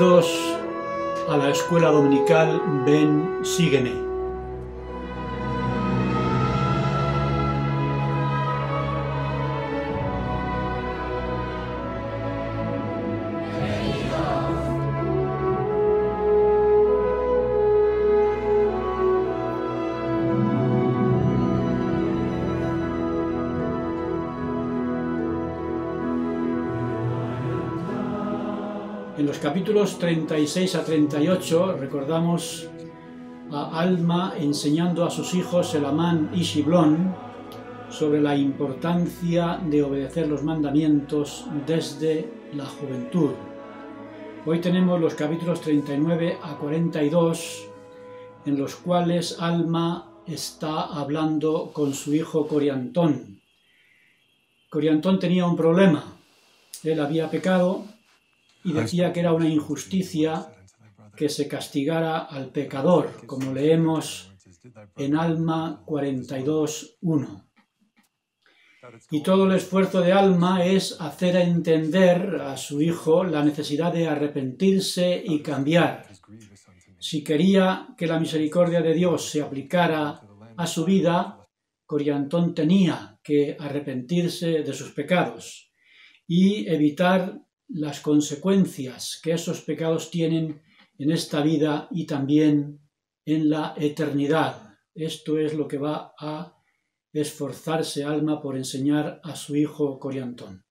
Bienvenidos a la escuela dominical Ven, sígueme. En los capítulos 36 a 38 recordamos a Alma enseñando a sus hijos Elamán y Shiblón sobre la importancia de obedecer los mandamientos desde la juventud. Hoy tenemos los capítulos 39 a 42 en los cuales Alma está hablando con su hijo Coriantón. Coriantón tenía un problema. Él había pecado y decía que era una injusticia que se castigara al pecador, como leemos en Alma 42:1. Y todo el esfuerzo de Alma es hacer entender a su hijo la necesidad de arrepentirse y cambiar. Si quería que la misericordia de Dios se aplicara a su vida, Coriantón tenía que arrepentirse de sus pecados y evitar las consecuencias que esos pecados tienen en esta vida y también en la eternidad. Esto es lo que va a esforzarse Alma por enseñar a su hijo Coriantón.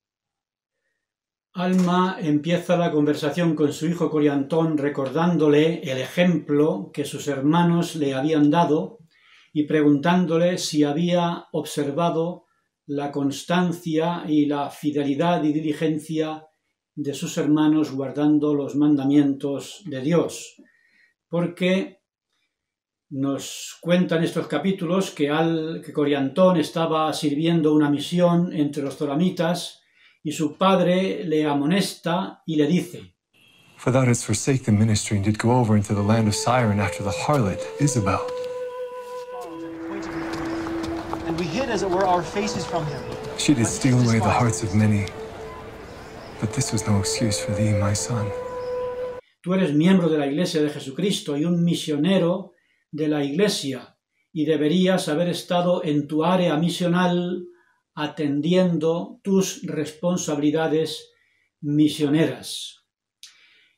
Alma empieza la conversación con su hijo Coriantón recordándole el ejemplo que sus hermanos le habían dado y preguntándole si había observado la constancia y la fidelidad y diligencia de sus hermanos guardando los mandamientos de Dios, porque nos cuentan estos capítulos que Coriantón estaba sirviendo una misión entre los zoramitas y su padre le amonesta y le dice: For thou didst forsake the ministry and did go over into the land of Siren after the harlot Isabel. And we hid, as it were, our faces from him. She did steal away the hearts of many. But this was no excuse for thee, my son. Tú eres miembro de la Iglesia de Jesucristo y un misionero de la Iglesia, y deberías haber estado en tu área misional atendiendo tus responsabilidades misioneras.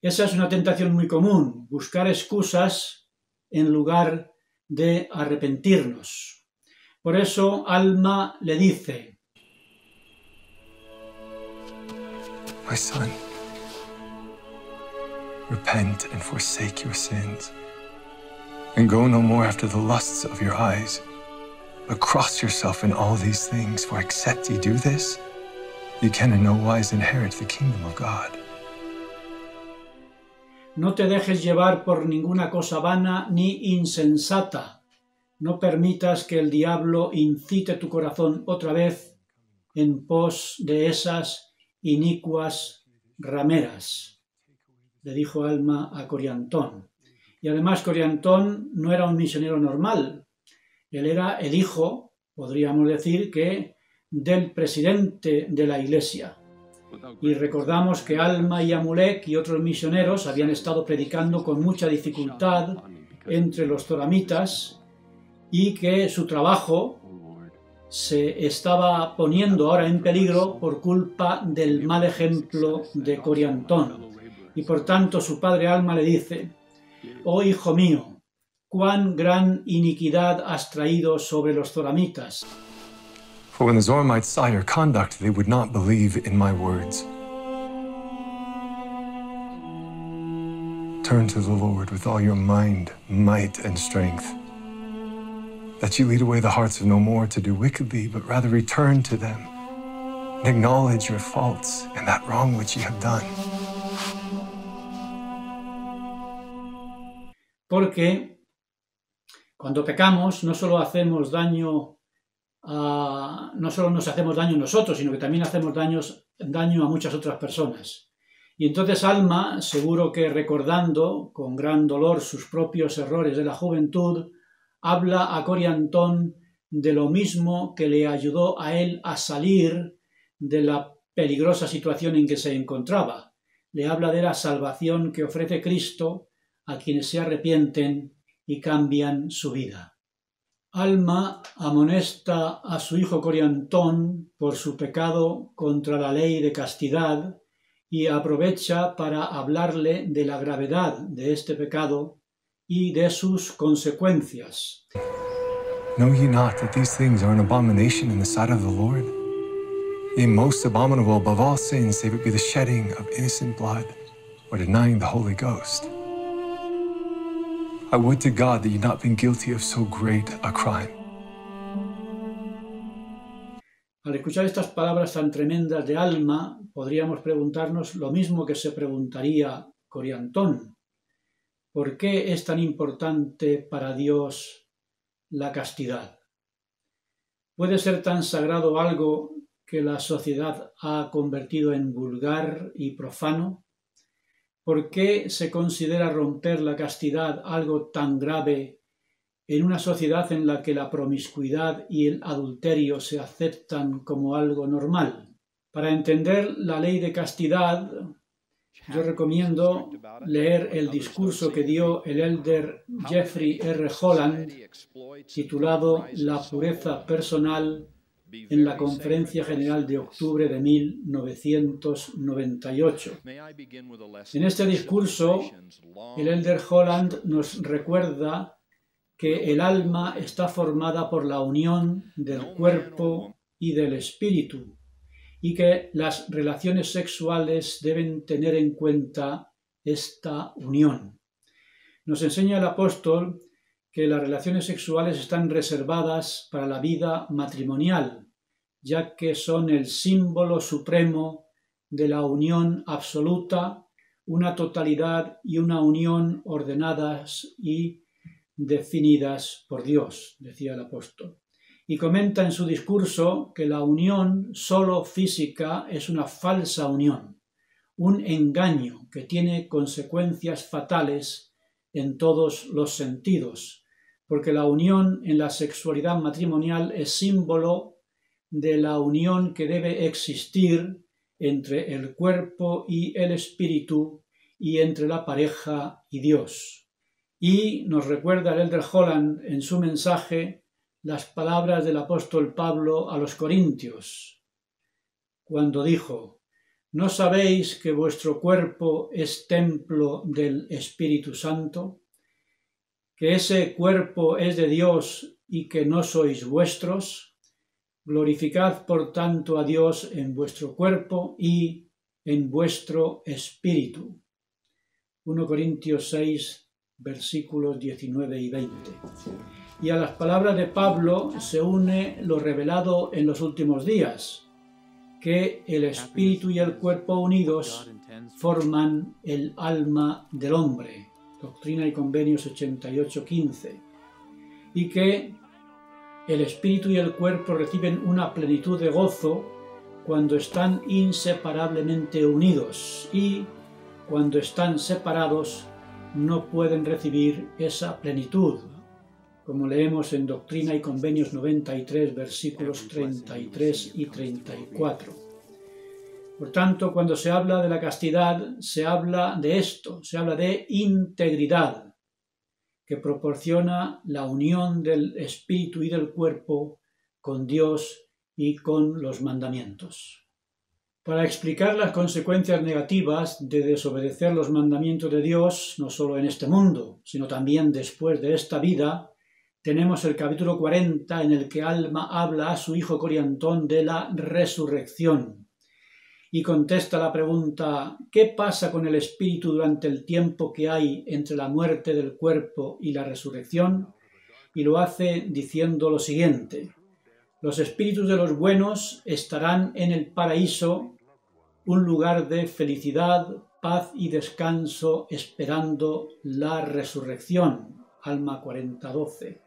Esa es una tentación muy común, buscar excusas en lugar de arrepentirnos. Por eso Alma le dice: My son, repent and forsake your sins, and go no more after the lusts of your eyes, but cross yourself in all these things, for except ye do this, ye can in no wise inherit the kingdom of God. No te dejes llevar por ninguna cosa vana ni insensata. No permitas que el diablo incite tu corazón otra vez en pos de esas inicuas rameras, le dijo Alma a Coriantón. Y además Coriantón no era un misionero normal, él era el hijo, podríamos decir, que del presidente de la Iglesia. Y recordamos que Alma y Amulek y otros misioneros habían estado predicando con mucha dificultad entre los zoramitas y que su trabajo se estaba poniendo ahora en peligro por culpa del mal ejemplo de Coriantón. Y por tanto su padre Alma le dice: oh hijo mío, cuán gran iniquidad has traído sobre los zoramitas. For when the Zoramites saw your conduct, they would not believe in my words. Turn to the Lord with all your mind, might, and strength, that ye lead away the hearts of no more to do wickedly, but rather return to them, and acknowledge your faults and that wrong which ye have done. Porque cuando pecamos no solo hacemos daño no solo nos hacemos daño nosotros, sino que también hacemos daño a muchas otras personas. Y entonces Alma, seguro que recordando con gran dolor sus propios errores de la juventud, habla a Coriantón de lo mismo que le ayudó a él a salir de la peligrosa situación en que se encontraba, le habla de la salvación que ofrece Cristo a quienes se arrepienten y cambian su vida. Alma amonesta a su hijo Coriantón por su pecado contra la ley de castidad y aprovecha para hablarle de la gravedad de este pecado y de sus consecuencias. Know ye not that these things are an abomination in the sight of the Lord? Yea, most abominable above all sins, save it be the shedding of innocent blood, or denying the Holy Ghost. I would to God that ye had not been guilty of so great a crime. Al escuchar estas palabras tan tremendas de Alma, podríamos preguntarnos lo mismo que se preguntaría Coriantón. ¿Por qué es tan importante para Dios la castidad? ¿Puede ser tan sagrado algo que la sociedad ha convertido en vulgar y profano? ¿Por qué se considera romper la castidad algo tan grave en una sociedad en la que la promiscuidad y el adulterio se aceptan como algo normal? Para entender la ley de castidad, yo recomiendo leer el discurso que dio el elder Jeffrey R. Holland, titulado La pureza personal, en la Conferencia General de octubre de 1998. En este discurso, el elder Holland nos recuerda que el alma está formada por la unión del cuerpo y del espíritu, y que las relaciones sexuales deben tener en cuenta esta unión. Nos enseña el apóstol que las relaciones sexuales están reservadas para la vida matrimonial, ya que son el símbolo supremo de la unión absoluta, una totalidad y una unión ordenadas y definidas por Dios, decía el apóstol. Y comenta en su discurso que la unión solo física es una falsa unión, un engaño que tiene consecuencias fatales en todos los sentidos, porque la unión en la sexualidad matrimonial es símbolo de la unión que debe existir entre el cuerpo y el espíritu y entre la pareja y Dios. Y nos recuerda el elder Holland en su mensaje las palabras del apóstol Pablo a los Corintios, cuando dijo: ¿No sabéis que vuestro cuerpo es templo del Espíritu Santo? ¿Que ese cuerpo es de Dios y que no sois vuestros? Glorificad, por tanto, a Dios en vuestro cuerpo y en vuestro espíritu. 1 Corintios 6, versículos 19 y 20. Y a las palabras de Pablo se une lo revelado en los últimos días, que el espíritu y el cuerpo unidos forman el alma del hombre. Doctrina y Convenios 88:15. Y que el espíritu y el cuerpo reciben una plenitud de gozo cuando están inseparablemente unidos, y cuando están separados no pueden recibir esa plenitud, como leemos en Doctrina y Convenios 93, versículos 33 y 34. Por tanto, cuando se habla de la castidad, se habla de esto, se habla de integridad, que proporciona la unión del espíritu y del cuerpo con Dios y con los mandamientos. Para explicar las consecuencias negativas de desobedecer los mandamientos de Dios, no solo en este mundo, sino también después de esta vida, tenemos el capítulo 40 en el que Alma habla a su hijo Coriantón de la resurrección y contesta la pregunta: ¿qué pasa con el espíritu durante el tiempo que hay entre la muerte del cuerpo y la resurrección? Y lo hace diciendo lo siguiente: los espíritus de los buenos estarán en el paraíso, un lugar de felicidad, paz y descanso, esperando la resurrección. Alma 40:12.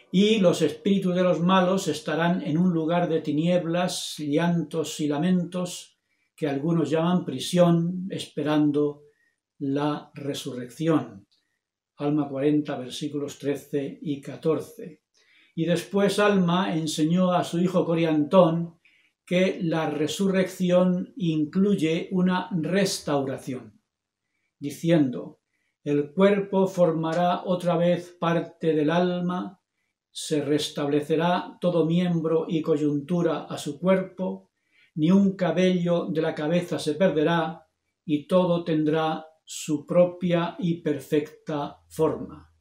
Y los espíritus de los malos estarán en un lugar de tinieblas, llantos y lamentos, que algunos llaman prisión, esperando la resurrección. Alma 40, versículos 13 y 14. Y después Alma enseñó a su hijo Coriantón que la resurrección incluye una restauración, diciendo: el cuerpo formará otra vez parte del alma, se restablecerá todo miembro y coyuntura a su cuerpo, ni un cabello de la cabeza se perderá, y todo tendrá su propia y perfecta forma.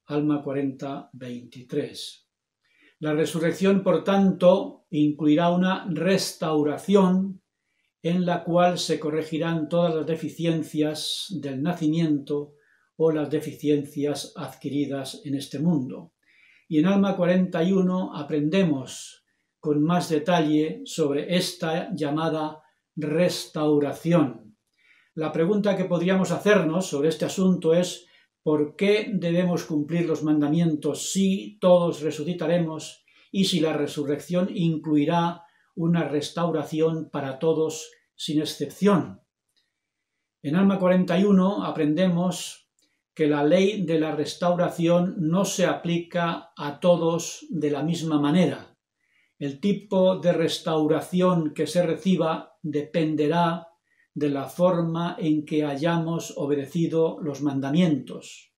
Alma 40, 23. La resurrección, por tanto, incluirá una restauración en la cual se corregirán todas las deficiencias del nacimiento o las deficiencias adquiridas en este mundo. Y en Alma 41 aprendemos con más detalle sobre esta llamada restauración. La pregunta que podríamos hacernos sobre este asunto es: ¿por qué debemos cumplir los mandamientos si todos resucitaremos y si la resurrección incluirá una restauración para todos sin excepción? En Alma 41 aprendemos que la ley de la restauración no se aplica a todos de la misma manera. El tipo de restauración que se reciba dependerá de la forma en que hayamos obedecido los mandamientos,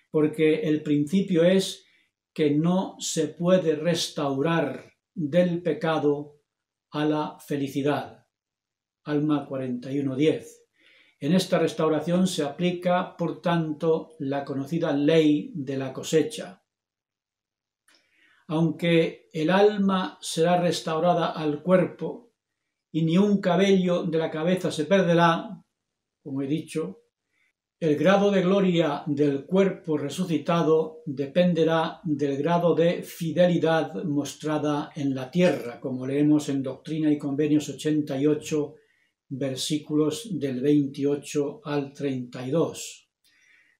porque el principio es que no se puede restaurar del pecado a la felicidad. Alma 41.10. En esta restauración se aplica, por tanto, la conocida ley de la cosecha. Aunque el alma será restaurada al cuerpo y ni un cabello de la cabeza se perderá, como he dicho, el grado de gloria del cuerpo resucitado dependerá del grado de fidelidad mostrada en la tierra, como leemos en Doctrina y Convenios 88, versículos del 28 al 32.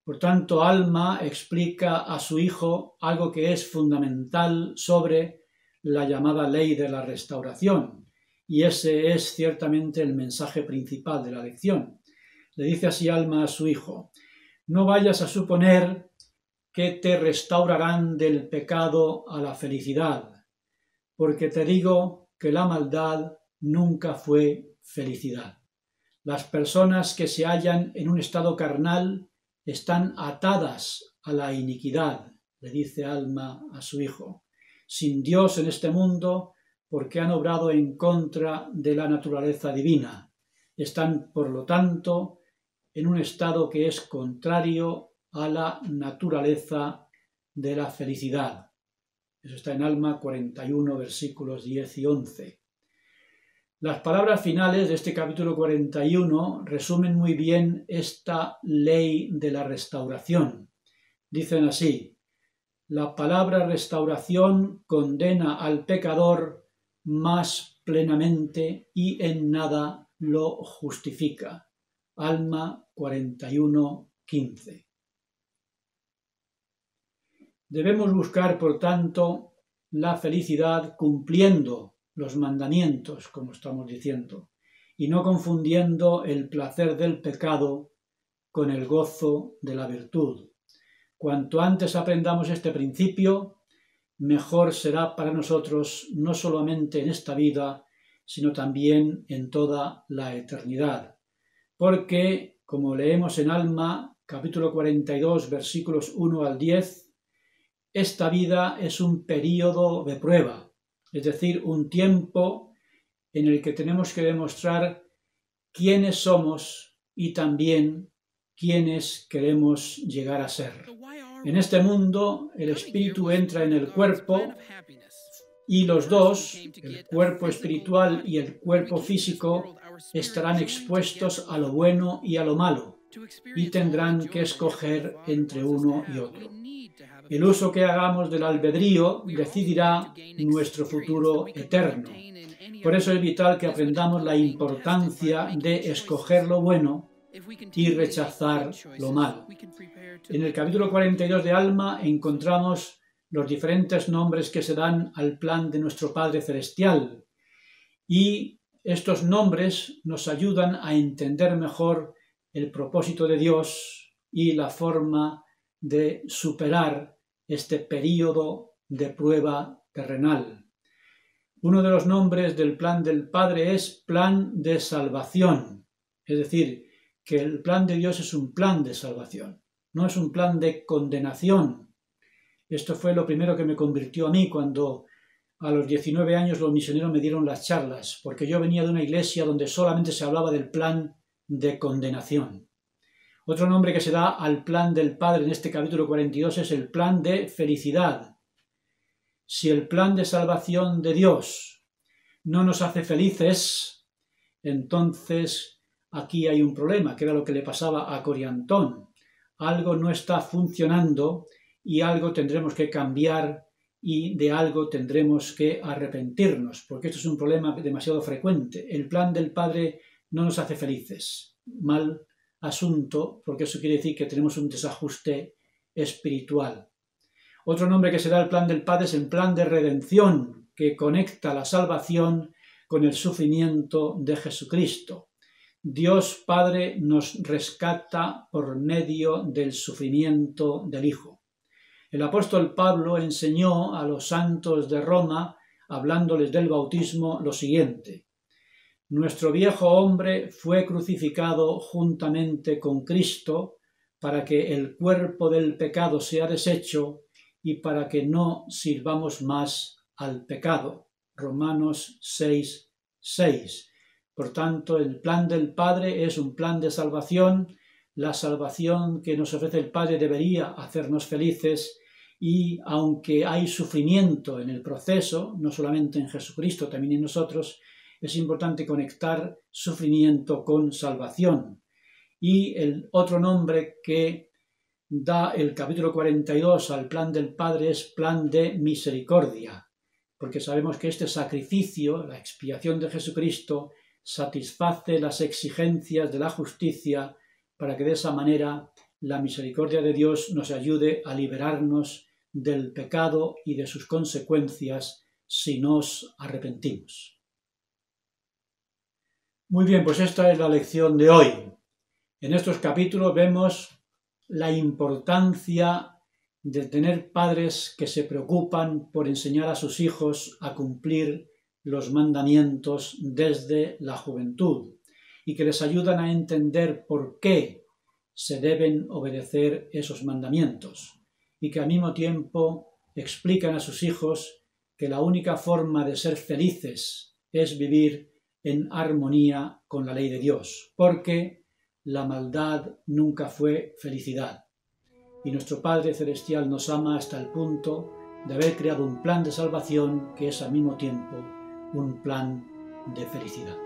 Por tanto, Alma explica a su hijo algo que es fundamental sobre la llamada ley de la restauración, y ese es ciertamente el mensaje principal de la lección. Le dice así Alma a su hijo: no vayas a suponer que te restaurarán del pecado a la felicidad, porque te digo que la maldad nunca fue felicidad. Las personas que se hallan en un estado carnal están atadas a la iniquidad, le dice Alma a su hijo, sin Dios en este mundo, porque han obrado en contra de la naturaleza divina. Están, por lo tanto, en un estado que es contrario a la naturaleza de la felicidad. Eso está en Alma 41, versículos 10 y 11. Las palabras finales de este capítulo 41 resumen muy bien esta ley de la restauración. Dicen así: la palabra restauración condena al pecador más plenamente y en nada lo justifica. Alma 41:15. Debemos buscar, por tanto, la felicidad cumpliendo los mandamientos, como estamos diciendo, y no confundiendo el placer del pecado con el gozo de la virtud. Cuanto antes aprendamos este principio, mejor será para nosotros no solamente en esta vida, sino también en toda la eternidad. Porque, como leemos en Alma, capítulo 42, versículos 1 al 10, esta vida es un período de prueba, es decir, un tiempo en el que tenemos que demostrar quiénes somos y también quiénes queremos llegar a ser. En este mundo, el espíritu entra en el cuerpo y los dos, el cuerpo espiritual y el cuerpo físico, estarán expuestos a lo bueno y a lo malo y tendrán que escoger entre uno y otro. El uso que hagamos del albedrío decidirá nuestro futuro eterno. Por eso es vital que aprendamos la importancia de escoger lo bueno y rechazar lo malo. En el capítulo 42 de Alma encontramos los diferentes nombres que se dan al plan de nuestro Padre Celestial, y estos nombres nos ayudan a entender mejor el propósito de Dios y la forma de superar este período de prueba terrenal. Uno de los nombres del plan del Padre es plan de salvación. Es decir, que el plan de Dios es un plan de salvación, no es un plan de condenación. Esto fue lo primero que me convirtió a mí cuando a los 19 años los misioneros me dieron las charlas, porque yo venía de una iglesia donde solamente se hablaba del plan de condenación. Otro nombre que se da al plan del Padre en este capítulo 42 es el plan de felicidad. Si el plan de salvación de Dios no nos hace felices, entonces aquí hay un problema, que era lo que le pasaba a Coriantón. Algo no está funcionando y algo tendremos que cambiar y de algo tendremos que arrepentirnos, porque esto es un problema demasiado frecuente. El plan del Padre no nos hace felices. Mal asunto, porque eso quiere decir que tenemos un desajuste espiritual. Otro nombre que se da al plan del Padre es el plan de redención, que conecta la salvación con el sufrimiento de Jesucristo. Dios Padre nos rescata por medio del sufrimiento del Hijo. El apóstol Pablo enseñó a los santos de Roma, hablándoles del bautismo, lo siguiente: nuestro viejo hombre fue crucificado juntamente con Cristo para que el cuerpo del pecado sea deshecho y para que no sirvamos más al pecado. Romanos 6:6. Por tanto, el plan del Padre es un plan de salvación. La salvación que nos ofrece el Padre debería hacernos felices y aunque hay sufrimiento en el proceso, no solamente en Jesucristo, también en nosotros, es importante conectar sufrimiento con salvación. Y el otro nombre que da el capítulo 42 al plan del Padre es plan de misericordia, porque sabemos que este sacrificio, la expiación de Jesucristo, satisface las exigencias de la justicia para que de esa manera la misericordia de Dios nos ayude a liberarnos del pecado y de sus consecuencias si nos arrepentimos. Muy bien, pues esta es la lección de hoy. En estos capítulos vemos la importancia de tener padres que se preocupan por enseñar a sus hijos a cumplir los mandamientos desde la juventud y que les ayudan a entender por qué se deben obedecer esos mandamientos y que al mismo tiempo explican a sus hijos que la única forma de ser felices es vivir en armonía con la ley de Dios, porque la maldad nunca fue felicidad. Y nuestro Padre Celestial nos ama hasta el punto de haber creado un plan de salvación que es al mismo tiempo un plan de felicidad.